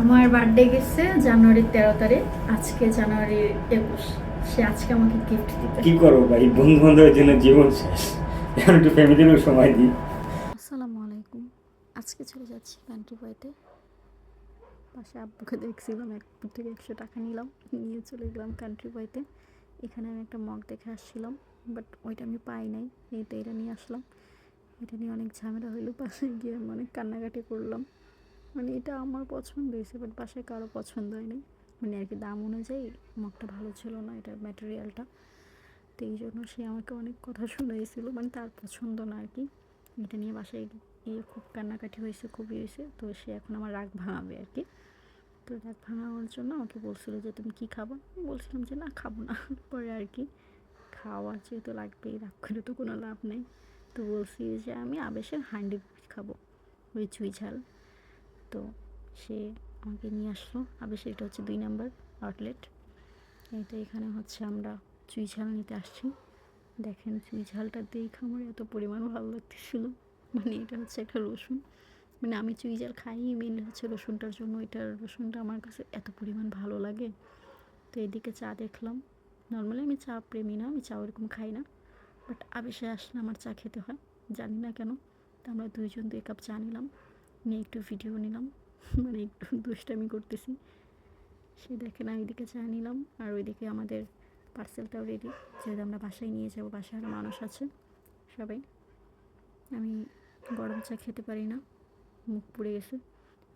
আমার বার্থডে গেছে জানুয়ারির 13 তারিখ, আজকে জানুয়ারির 21। সে আজকে আমাকে গিফট দিতে। কি করবো ভাই, বন্ধু বান্ধবের জন্য জীবন শেষ। এখন একটু ফ্যামিলিরও সময় দিই। আসসালামু আলাইকুম। আজকে চলে যাচ্ছি কান্ট্রি বইতে। পাশে আব্বুকে দেখছিলাম, এক থেকে 100 টাকা নিলাম, নিয়ে চলে গেলাম কান্ট্রি বইতে। এখানে আমি একটা মগ দেখে আসছিলাম, বাট ওইটা আমি পাই নাই। এই তো এটা নিয়ে আসলাম। এটা নিয়ে অনেক ঝামেলা হইলো, পাশে গিয়ে আমি অনেক কান্নাকাটি করলাম। মানে এটা আমার পছন্দ হয়েছে, বাট বাসায় কারো পছন্দ হয় নাই। মানে আর কি দাম অনুযায়ী মগটা ভালো ছিল না, এটার ম্যাটেরিয়ালটা। তো এই জন্য সে আমাকে অনেক কথা শুনাইছিল, মানে তার পছন্দ না আর কি। এটা নিয়ে বাসায় গিয়ে খুব কান্নাকাটি হয়েছে, খুবই হয়েছে। তো সে এখন আমার রাগ ভাঙাবে আর কি। তো রাগ ভাঙানোর জন্য আমাকে বলছিল যে তুমি কি খাবো। আমি বলছিলাম যে না, খাবো না। পরে আর কি খাওয়া যেহেতু লাগবেই, রাগ করে তো কোনো লাভ নেই। তো বলছি যে আমি আবেশের হান্ডি খাবো, ওই চুই ঝাল। তো সে আমাকে নিয়ে আসলো আবেশের, এটা হচ্ছে 2 নম্বর আউটলেট। এটা এখানে হচ্ছে আমরা চুই ঝাল নিতে আসছি। দেখেন চুই ঝালটা দেখে আমার এত পরিমাণ ভালো লাগতেছিল। মানে এটা হচ্ছে একটা রসুন, মানে আমি চুই ঝাল খাই মেনলি হচ্ছে রসুনটার জন্য। এটার রসুনটা আমার কাছে এত পরিমাণ ভালো লাগে। তো এদিকে চা দেখলাম। নর্মালি আমি চা প্রেমী না, আমি চা ওরকম খাই না, বাট আবেশে আসলে আমার চা খেতে হয়, জানি না কেন। তো আমরা 2 কাপ চা নিলাম, নিয়ে একটু ভিডিও নিলাম। মানে একটু দুষ্টামি করতেছি। সে দেখে না, ওইদিকে চা নিলাম, আর ওইদিকে আমাদের পার্সেলটাও রেডি, যেহেতু আমরা বাসায় নিয়ে যাবো। বাসায় আরও মানুষ আছে সবাই। আমি গরম চা খেতে পারি না, মুখ পুড়ে গেছে।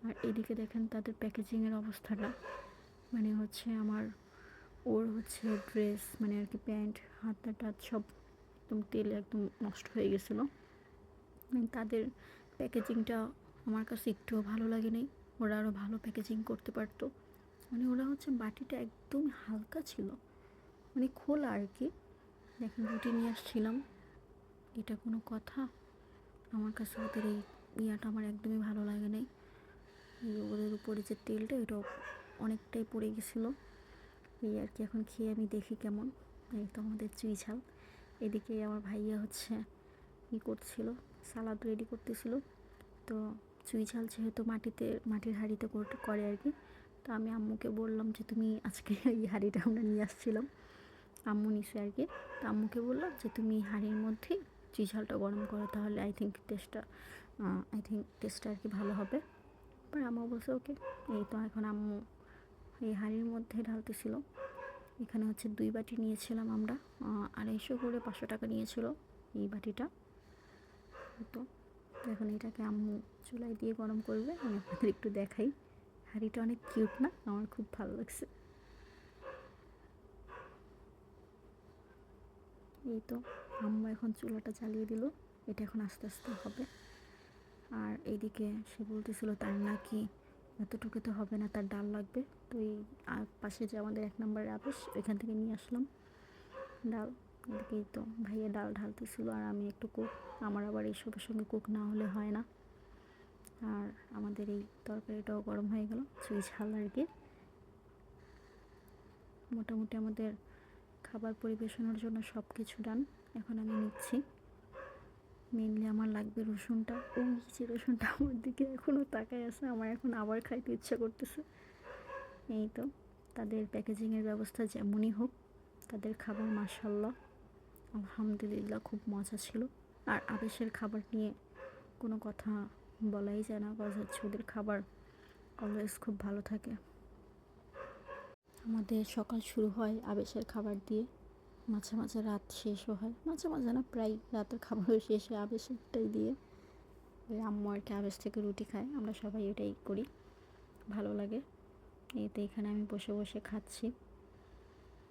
আর এদিকে দেখেন তাদের প্যাকেজিংয়ের অবস্থাটা, মানে হচ্ছে আমার ওর হচ্ছে ড্রেস, মানে আর কি প্যান্ট, হাত টাত সব একদম তেলে একদম নষ্ট হয়ে গেছিলো। মানে তাদের প্যাকেজিংটা আমার কাছে একটুও ভালো লাগে নাই। ওরা আরও ভালো প্যাকেজিং করতে পারতো। মানে ওরা হচ্ছে বাটিটা একদম হালকা ছিল, মানে খোলা আর কি। দেখেন রুটি নিয়ে আসছিলাম, এটা কোনো কথা? আমার কাছে ওদের এই ইয়াটা আমার একদমই ভালো লাগে নাই। ওদের উপরে যে তেলটা, এটা অনেকটাই পড়ে গেছিলো। এই আর কি, এখন খেয়ে আমি দেখি কেমন। এই তো আমাদের চুই ঝাল। এদিকে আমার ভাইয়া হচ্ছে ই করছিল, সালাদ রেডি করতেছিল। তো চুই ঝাল যেহেতু মাটির হাঁড়িতে করে আর কি। তো আমি আম্মুকে বললাম যে তুমি আজকে এই হাঁড়িটা আমরা নিয়ে আসছিলাম, আম্মু নিছে আর কি। তো আম্মুকে বললাম যে তুমি হাঁড়ির মধ্যেই চুই ঝালটা গরম করো, তাহলে আই থিঙ্ক টেস্টটা আর কি ভালো হবে। পরে আম্মু বলছে ওকে। এই তো এখন আম্মু এই হাঁড়ির মধ্যে ঢালতেছিল। এখানে হচ্ছে 2 বাটি নিয়েছিলাম আমরা, 250 করে 500 টাকা নিয়েছিল এই বাটিটা। তো এখন এটাকে আম্মু চুলায় দিয়ে গরম করবে, আমি আপনাদের একটু দেখাই। হাঁড়িটা অনেক কিউট না? আমার খুব ভালো লাগছে। এই তো আম্মু এখন চুলাটা চালিয়ে দিল, এটা এখন আস্তে আস্তে হবে। আর এইদিকে সে বলতেছিল তার নাকি এতটুকু তো হবে না, তার ডাল লাগবে। তো এই পাশে যে আমাদের 1 নম্বর আবেশ, ওইখান থেকে নিয়ে আসলাম ডাল। এদিকেই তো ভাইয়া ডাল ঢালতেছিল, আর আমি একটু কুক। আমার আবার এইসবের সঙ্গে কুক না হলে হয় না। আর আমাদের এই তরকারিটাও গরম হয়ে গেল, চুই ঝাল আর কি। মোটামুটি আমাদের খাবার পরিবেশনের জন্য সব কিছু ডান। এখন আমি নিচ্ছি। মেনলি আমার লাগবে রসুনটা। ওই যে রসুনটা আমার দিকে এখনও তাকায় আছে, আমার এখন আবার খাইতে ইচ্ছা করতেছে। এই তো তাদের প্যাকেজিংয়ের ব্যবস্থা যেমনই হোক, তাদের খাবার মাশাল্লাহ আলহামদুলিল্লাহ খুব মজা ছিল। আর আবেশের খাবার নিয়ে কোনো কথা বলাই যায় না, কজ হচ্ছে ওদের খাবার অলওয়েজ খুব ভালো থাকে। আমাদের সকাল শুরু হয় আবেশের খাবার দিয়ে, মাঝে মাঝে রাত শেষও হয়, মাঝে মাঝে না, প্রায় রাতের খাবারও শেষ হয় আবেশেরটাই দিয়ে। ওই আম্মু আর কি আবেশ থেকে রুটি খায়, আমরা সবাই এটাই করি, ভালো লাগে। এতে এখানে আমি বসে বসে খাচ্ছি,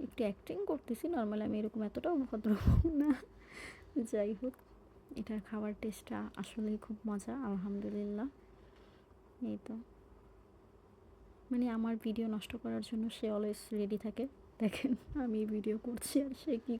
একটু অ্যাক্টিং করতেছি। নর্মালি আমি এরকম এতটাও ভদ্র না। যাই হোক, এটার খাবার টেস্টটা আসলেই খুব মজা আলহামদুলিল্লাহ। এই তো মানে আমার ভিডিও নষ্ট করার জন্য সে অলওয়েজ রেডি থাকে। দেখেন আমি ভিডিও করছি আর সে কি